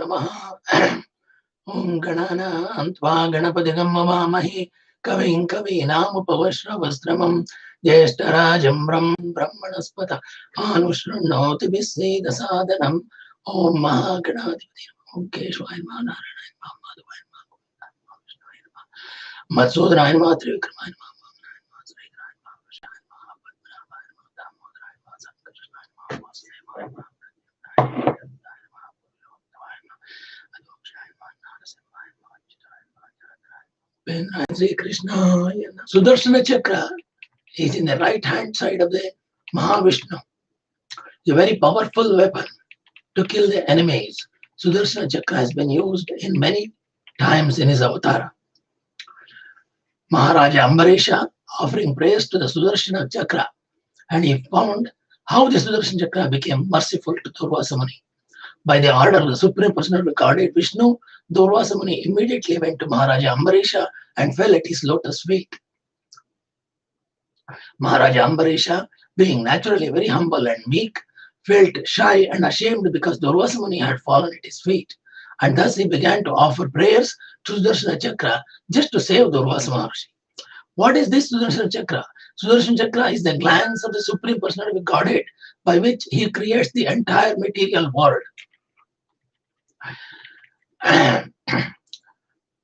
नमः। Om Ganana Antva Ganapadigam Mamahi Kaving Kavinamupavashravastramam Jeshtarajam Brahmanaspata Anushranoti Viseda Sadanam Om Mahaganadipati Om Keshwaya Narayana Matsudraya Trivikramaya Sri Krishna. Sudarshana Chakra is in the right hand side of the Mahavishnu. It's a very powerful weapon to kill the enemies. Sudarshana Chakra has been used in many times in his avatar. Maharaja Ambarisha offering praise to the Sudarshana Chakra, and he found how the Sudarshana Chakra became merciful to Durvasa Muni. By the order of the Supreme Personality of Godhead Vishnu, Durvasa Muni immediately went to Maharaja Ambarisha and fell at his lotus feet. Maharaja Ambarisha, being naturally very humble and meek, felt shy and ashamed because Durvasa Muni had fallen at his feet. And thus he began to offer prayers to Sudarshana Chakra just to save Durvasa Maharshi. What is this Sudarshana Chakra? Sudarshana Chakra is the glance of the Supreme Personality of Godhead by which he creates the entire material world.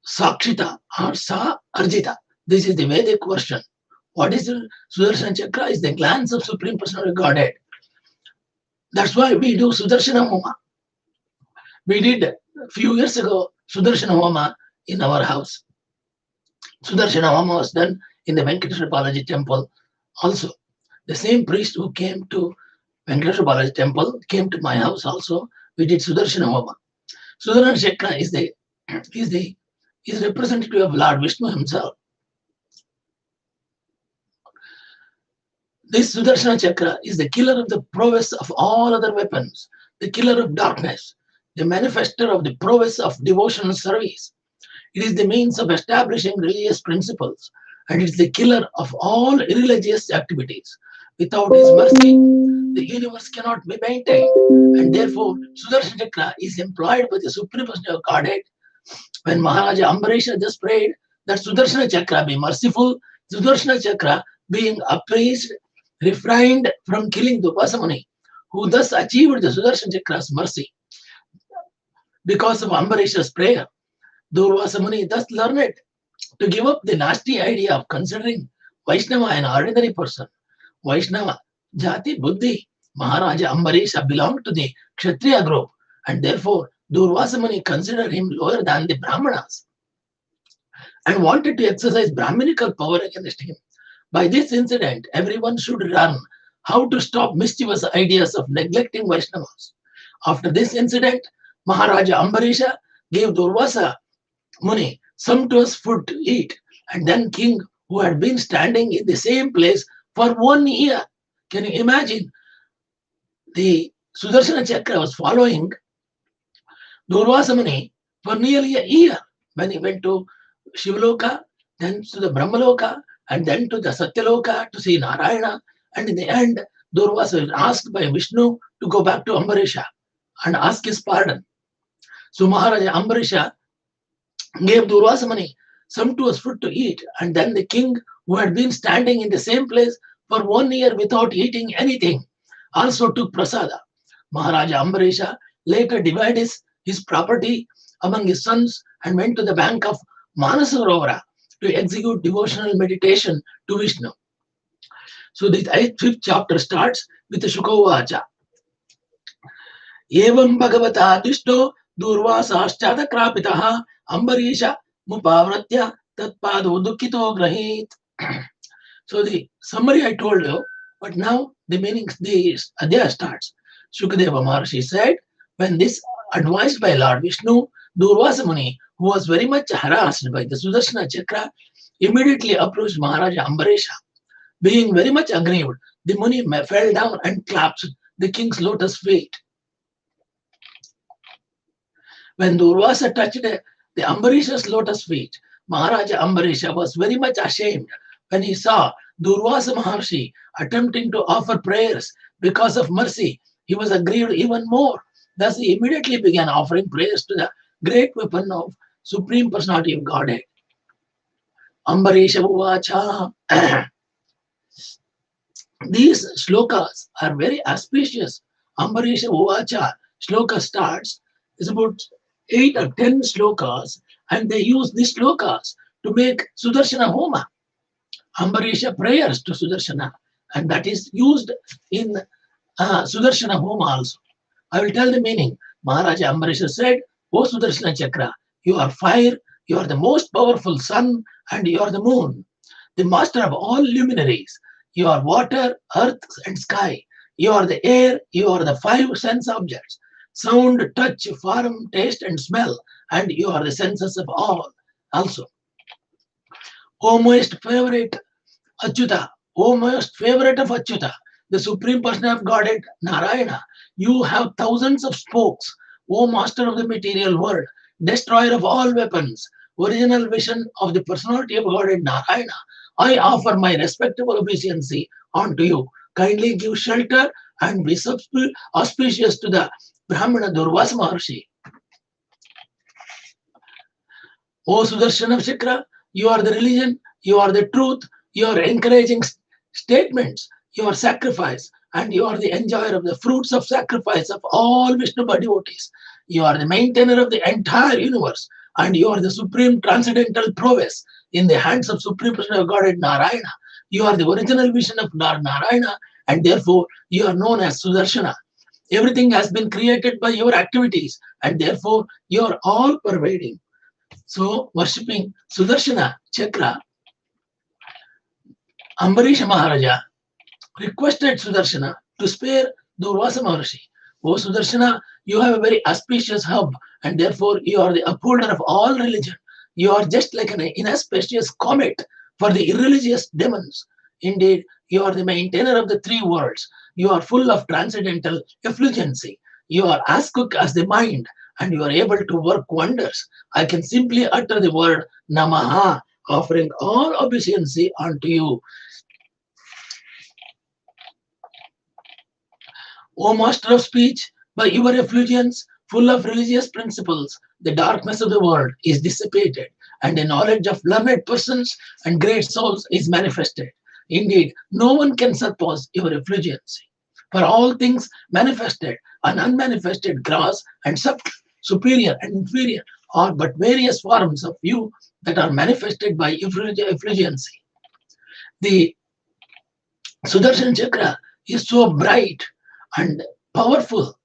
Sakshita or Sa Arjita. This is the Vedic version. What is the Sudarshana Chakra? Is the glance of Supreme Personality of Godhead. That's why we do Sudarshana Homa. We did a few years ago Sudarshana Homa in our house. Sudarshana Homa was done in the Venkateshwara Balaji temple also. The same priest who came to Venkateshwara Balaji temple came to my house also. We did Sudarshana Homa. Sudarshana Chakra is representative of Lord Vishnu himself. This Sudarshana Chakra is the killer of the prowess of all other weapons, the killer of darkness, the manifester of the prowess of devotional service. It is the means of establishing religious principles, and it is the killer of all irreligious activities. Without his mercy, the universe cannot be maintained, and therefore Sudarshana Chakra is employed by the Supreme Personality of Godhead. When Maharaja Ambarisha just prayed that Sudarshana Chakra be merciful, Sudarshana Chakra being appraised, refrained from killing Durvasa Muni, who thus achieved the Sudarshana Chakra's mercy. Because of Ambarisha's prayer, Durvasa Muni thus learned to give up the nasty idea of considering Vaishnava an ordinary person. Vaishnava, Jati, Buddhi, Maharaja Ambarisha belonged to the Kshatriya group, and therefore Durvasa Muni considered him lower than the Brahmanas and wanted to exercise Brahminical power against him. By this incident, everyone should learn how to stop mischievous ideas of neglecting Vaishnavas. After this incident, Maharaja Ambarisha gave Durvasa Muni sumptuous food to eat, and then king, who had been standing in the same place for 1 year. Can you imagine? The Sudarshana Chakra was following Durvasa Muni for nearly a year when he went to Shivaloka, then to the Brahmaloka, and then to the Satyaloka to see Narayana. And in the end, Durvasa was asked by Vishnu to go back to Ambarisha and ask his pardon. So Maharaja Ambarisha gave Durvasa Muni sumptuous food to eat, and then the king, who had been standing in the same place for 1 year without eating anything, also took prasada. Maharaja Ambarisha later divided his property among his sons and went to the bank of Manasarovara to execute devotional meditation to Vishnu. So the 5th chapter starts with the Shukavacha. Evam Bhagavata Dishto Durvasashchata Krapitaha Ambarisha Mupavratya Tatpado Dukkito Grahit. So the summary I told you, but now the meaning, the Adhyaya starts. Shukadeva Maharshi said, when this advised by Lord Vishnu, Durvasa Muni, who was very much harassed by the Sudarshana Chakra, immediately approached Maharaja Ambarisha. Being very much aggrieved, the Muni fell down and clasped the king's lotus feet. When Durvasa touched the Ambarisha's lotus feet, Maharaja Ambarisha was very much ashamed when he saw Durvasa Maharshi attempting to offer prayers because of mercy. He was aggrieved even more. Thus he immediately began offering prayers to the great weapon of Supreme Personality of Godhead. Ambarisha Uvacha. These shlokas are very auspicious. Ambarisha Uvacha shloka starts, is about 8 or 10 shlokas, and they use these shlokas to make Sudarshana Homa, Ambarisha prayers to Sudarshana, and that is used in Sudarshana Homa also. I will tell the meaning. Maharaja Ambarisha said, O Sudarshana Chakra, you are fire, you are the most powerful sun, and you are the moon, the master of all luminaries. You are water, earth, and sky. You are the air, you are the five sense objects sound, touch, form, taste, and smell, and you are the senses of all also. O most favorite Achyuta, O most favorite of Achyuta, the Supreme Person of Godhead, Narayana, you have thousands of spokes, O Master of the material world, destroyer of all weapons, original vision of the personality of Godhead, Narayana. I offer my respectable obeisancy unto you. Kindly give shelter and be auspicious to the Brahmana Durvasa Maharshi. O Sudarshana Chakra, you are the religion, you are the truth, you are encouraging statements, you are sacrifice, and you are the enjoyer of the fruits of sacrifice of all Vishnu devotees. You are the maintainer of the entire universe, and you are the supreme transcendental prowess in the hands of Supreme Personality of Godhead Narayana. You are the original vision of Narayana, and therefore you are known as Sudarshana. Everything has been created by your activities, and therefore you are all pervading. So, worshipping Sudarshana Chakra, Ambarisha Maharaja requested Sudarshana to spare Durvasa Maharshi. O Sudarshana, you have a very auspicious hub, and therefore you are the upholder of all religion. You are just like an inauspicious comet for the irreligious demons. Indeed, you are the maintainer of the three worlds. You are full of transcendental effulgency. You are as quick as the mind, and you are able to work wonders. I can simply utter the word Namaha, offering all obeisancy unto you. O master of speech, by your effulgence, full of religious principles, the darkness of the world is dissipated, and the knowledge of learned persons and great souls is manifested. Indeed, no one can surpass your effulgency. For all things manifested and unmanifested, gross and subtle, superior and inferior, are but various forms of you that are manifested by effulgency. The Sudarshan Chakra is so bright and powerful.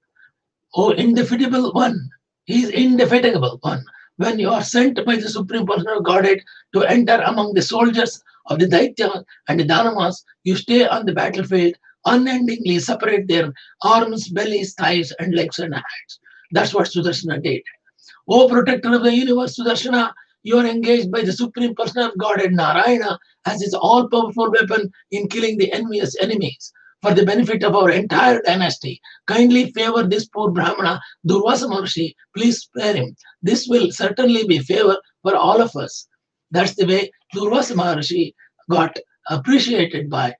O indefatigable one, he is indefatigable one. When you are sent by the Supreme Person of Godhead to enter among the soldiers of the Daityas and the Danamas, you stay on the battlefield, unendingly separate their arms, bellies, thighs, and legs and hands. That's what Sudarshana did. O protector of the universe, Sudarshana, you are engaged by the Supreme Person of Godhead, Narayana, as his all powerful weapon in killing the envious enemies. For the benefit of our entire dynasty, kindly favor this poor Brahmana, Durvasa Maharshi. Please spare him. This will certainly be favor for all of us. That's the way Durvasa Maharshi got appreciated by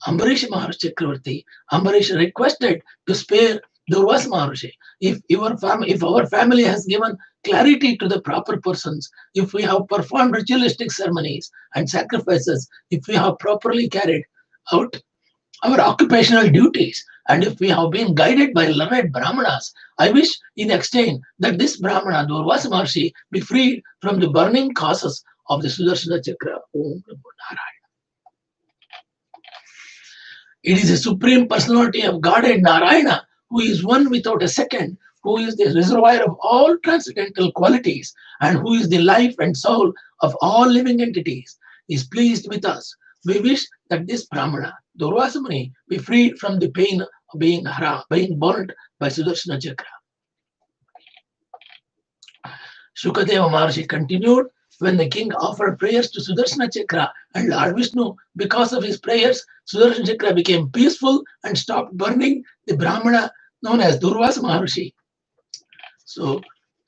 Ambarisha Maharshi Chakravarti. Ambarisha requested to spare Durvasa Maharshi. If our family has given clarity to the proper persons, if we have performed ritualistic ceremonies and sacrifices, if we have properly carried out our occupational duties, and if we have been guided by learned Brahmanas, I wish in exchange that this Brahmana, Durvasa Maharshi, be freed from the burning causes of the Sudarshana Chakra. Om Namo Narayana. It is the Supreme Personality of Godhead Narayana who is one without a second, who is the reservoir of all transcendental qualities, and who is the life and soul of all living entities, is pleased with us. We wish that this Brahmana, Durvasa Muni, be freed from the pain of being burnt by Sudarshana Chakra. Shukadeva Maharshi continued, when the king offered prayers to Sudarshana Chakra and Lord Vishnu, because of his prayers, Sudarshana Chakra became peaceful and stopped burning the Brahmana known as Durvasa Maharshi. So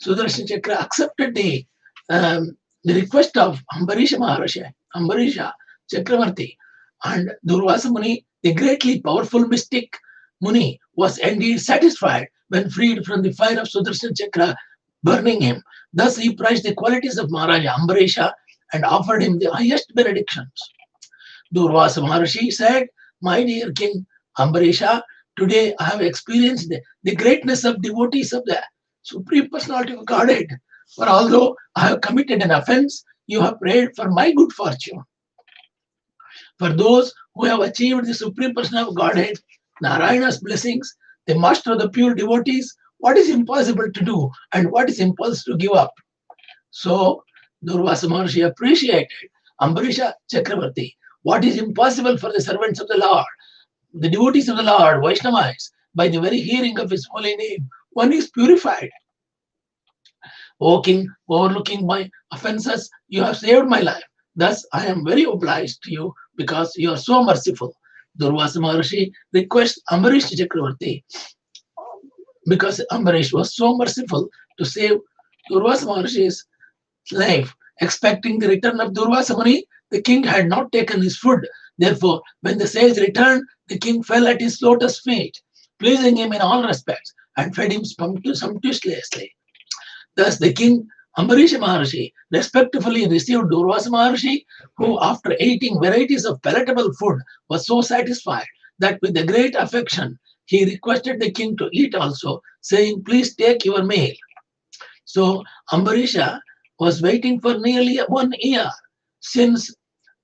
Sudarshana Chakra accepted the request of Ambarisha Maharshi, Ambarisha Chakravarti, and Durvasa Muni, the greatly powerful mystic, Muni was indeed satisfied when freed from the fire of Sudarshan Chakra burning him. Thus he prized the qualities of Maharaja Ambarisha and offered him the highest benedictions. Durvasa Maharshi said, "My dear King Ambarisha, today I have experienced the greatness of devotees of the Supreme Personality of Godhead. For although I have committed an offense, you have prayed for my good fortune. For those who have achieved the Supreme Person of Godhead, Narayana's blessings, the master of the pure devotees, what is impossible to do and what is impossible to give up." So Durvasa Maharshi appreciated Ambarisha Chakravarti. What is impossible for the servants of the Lord, the devotees of the Lord, Vaishnavas, by the very hearing of his holy name, one is purified. O King, overlooking my offenses, you have saved my life. Thus, I am very obliged to you because you are so merciful. Durvasa Maharshi requests Ambarish Chakravarti because Ambarish was so merciful to save Durvasa Maharshi's life. Expecting the return of Durvasa Muni, the king had not taken his food. Therefore, when the sage returned, the king fell at his lotus feet, pleasing him in all respects, and fed him sumptuously. Thus, the king Ambarish Maharshi respectfully received Durvasa Maharshi, who, after eating varieties of palatable food, was so satisfied that with a great affection he requested the king to eat also, saying, "Please take your meal." So Ambarisha was waiting for nearly 1 year since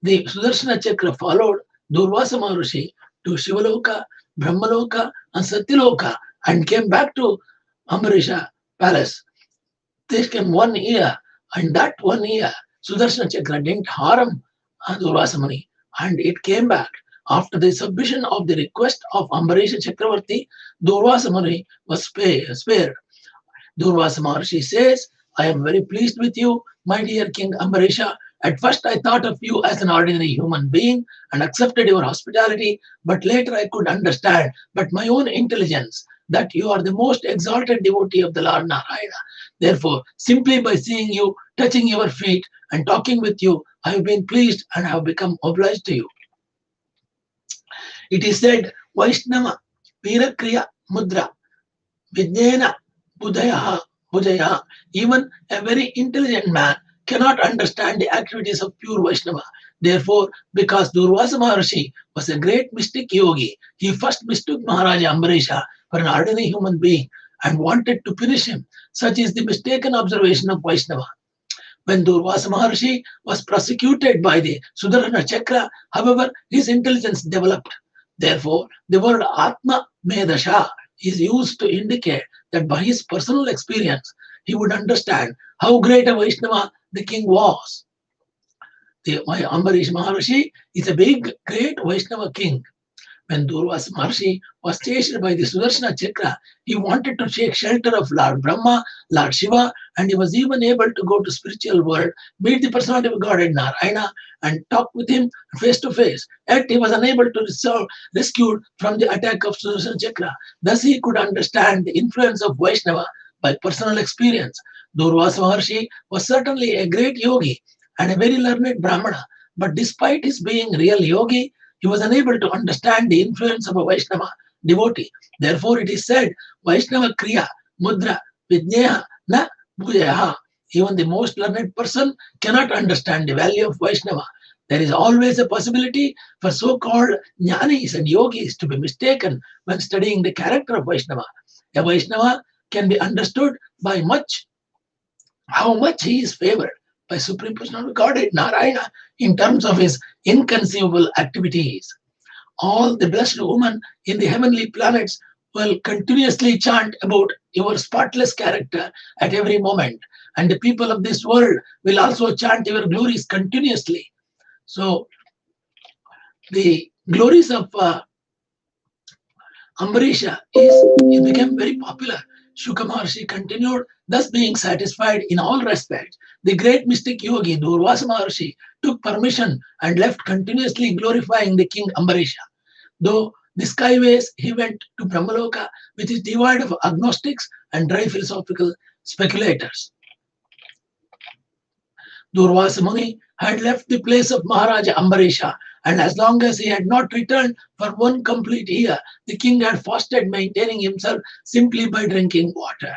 the Sudarshana Chakra followed Durvasa Maharshi to Shivaloka, Brahmaloka, and Satyaloka and came back to Ambarisha palace. This came 1 year, and that 1 year, Sudarshana Chakra didn't harm Durvasa Muni, and it came back. After the submission of the request of Ambarisha Chakravarti, Durvasa Muni was spared. Durvasa Maharshi says, "I am very pleased with you, my dear King Ambarisha. At first, I thought of you as an ordinary human being and accepted your hospitality, but later I could understand, but my own intelligence, that you are the most exalted devotee of the Lord Narayana. Therefore, simply by seeing you, touching your feet, and talking with you, I have been pleased and have become obliged to you." It is said, Vaishnava Virakriya Mudra Vijnana Budaya. Even a very intelligent man cannot understand the activities of pure Vaishnava. Therefore, because Durvasa Maharshi was a great mystic yogi, he first mistook Maharaja Ambarisha for an ordinary human being and wanted to punish him. Such is the mistaken observation of Vaishnava. When Durvasa Maharshi was prosecuted by the Sudarshana Chakra, however, his intelligence developed. Therefore, the word Atma Medasha is used to indicate that by his personal experience, he would understand how great a Vaishnava the king was. The Ambarish Maharshi is a big, great Vaishnava king. When Durvasa Maharshi was chased by the Sudarshana Chakra, he wanted to take shelter of Lord Brahma, Lord Shiva, and he was even able to go to spiritual world, meet the personality of Godhead Narayana, and talk with him face to face. Yet he was unable to be rescued from the attack of Sudarshana Chakra. Thus he could understand the influence of Vaishnava by personal experience. Durvasa Maharshi was certainly a great yogi and a very learned Brahmana, but despite his being real yogi, he was unable to understand the influence of a Vaishnava devotee. Therefore, it is said, Vaishnava Kriya, Mudra, Vijnaya, Na Bhujayaha. Even the most learned person cannot understand the value of Vaishnava. There is always a possibility for so called jnanis and yogis to be mistaken when studying the character of Vaishnava. A Vaishnava can be understood by how much he is favored by Supreme Personality Godhead Narayana in terms of his inconceivable activities. All the blessed women in the heavenly planets will continuously chant about your spotless character at every moment, and the people of this world will also chant your glories continuously. So, the glories of Ambarisha it became very popular. Shuka Maharshi continued, thus being satisfied in all respects. The great mystic yogi Durvasa Maharshi took permission and left continuously glorifying the king Ambarisha. Though the skyways, he went to Brahmaloka, which is devoid of agnostics and dry philosophical speculators. Durvasa Muni had left the place of Maharaja Ambarisha And as long as he had not returned for 1 complete year, the king had fasted, maintaining himself simply by drinking water.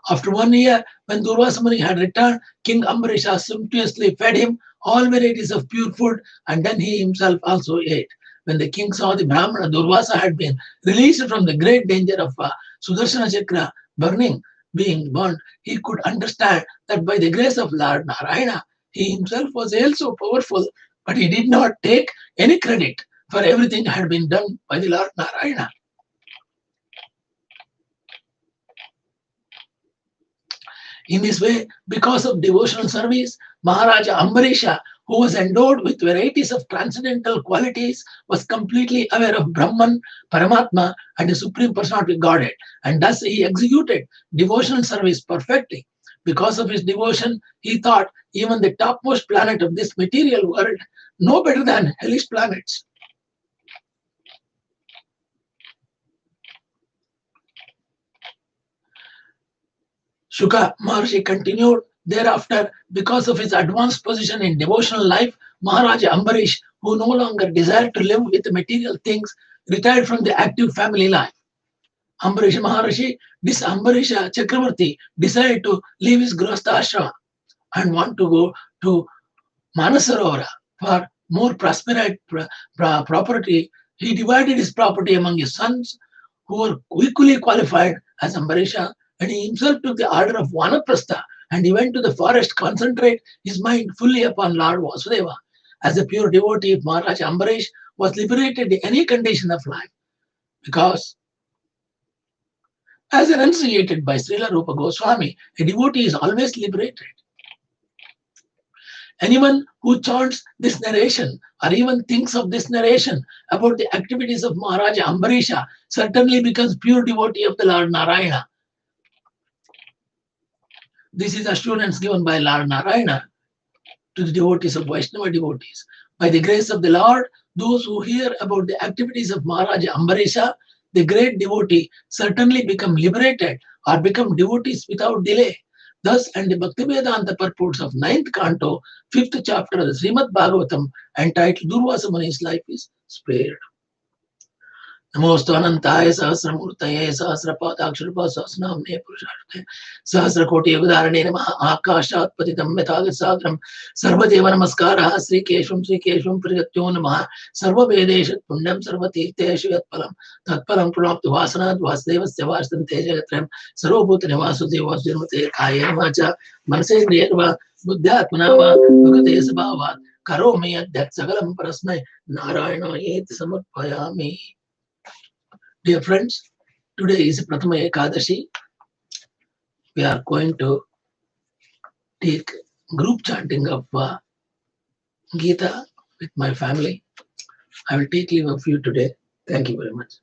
After 1 year, when Durvasa Muni had returned, King Ambarisha sumptuously fed him all varieties of pure food, and then he himself also ate. When the king saw the Brahmana Durvasa had been released from the great danger of Sudarshana Chakra being burned, he could understand that by the grace of Lord Narayana, he himself was also powerful, but he did not take any credit for everything that had been done by the Lord Narayana. In this way, because of devotional service, Maharaja Ambarisha, who was endowed with varieties of transcendental qualities, was completely aware of Brahman, Paramatma, and the Supreme Personality of Godhead, and thus he executed devotional service perfectly. Because of his devotion, he thought even the topmost planet of this material world no better than hellish planets. Shuka Maharshi continued, thereafter, because of his advanced position in devotional life, Maharaja Ambarish, who no longer desired to live with material things, retired from the active family life. Ambarish Maharshi, this Ambarisha Chakravarti, decided to leave his Grihastha ashrama and want to go to Manasarovara for more property. He divided his property among his sons, who were equally qualified as Ambarisha, and he himself took the order of Vanaprastha, and he went to the forest, concentrate his mind fully upon Lord Vasudeva. As a pure devotee, Maharaj Ambarish was liberated in any condition of life, because as enunciated by Srila Rupa Goswami, a devotee is always liberated. Anyone who chants this narration or even thinks of this narration about the activities of Maharaja Ambarisha certainly becomes pure devotee of the Lord Narayana. This is assurance given by Lord Narayana to the devotees of Vaishnava devotees. By the grace of the Lord, those who hear about the activities of Maharaja Ambarisha, the great devotee, certainly become liberated or become devotees without delay. Thus, and the Bhaktivedanta purports of 9th canto, 5th chapter of the Srimad Bhagavatam, entitled Durvasa Muni's life is spared. नमोस्तु अनंताय सहस्रमूर्तये सहस्रपादाक्षरपा सहस्रनाम्ने पुरुषार्थे सहस्रकोटि युगधारणे नमः आकाशात् पतितं यथागतसागरं सर्वदेव नमस्कारः श्रीकेशवं प्रगत्यो नमः सर्ववेदेषु पुण्यं सर्वतीर्थेषु यत्फलं तत्फलं प्रणोक्तु वासनात् वासुदेवस्य वासन्ते जगत्रयं सर्वभूतनिवासुदेव वासुदेवते कायेन वाचा मनसेन्द्रियेण वा बुद्ध्यात्मना वा भगवते स्वभावात् करोमि यद्यत् सकलं परस्मै नारायणायेति समर्पयामि. Dear friends, today is Prathama Ekadashi. We are going to take group chanting of Gita with my family. I will take leave of you today. Thank you very much.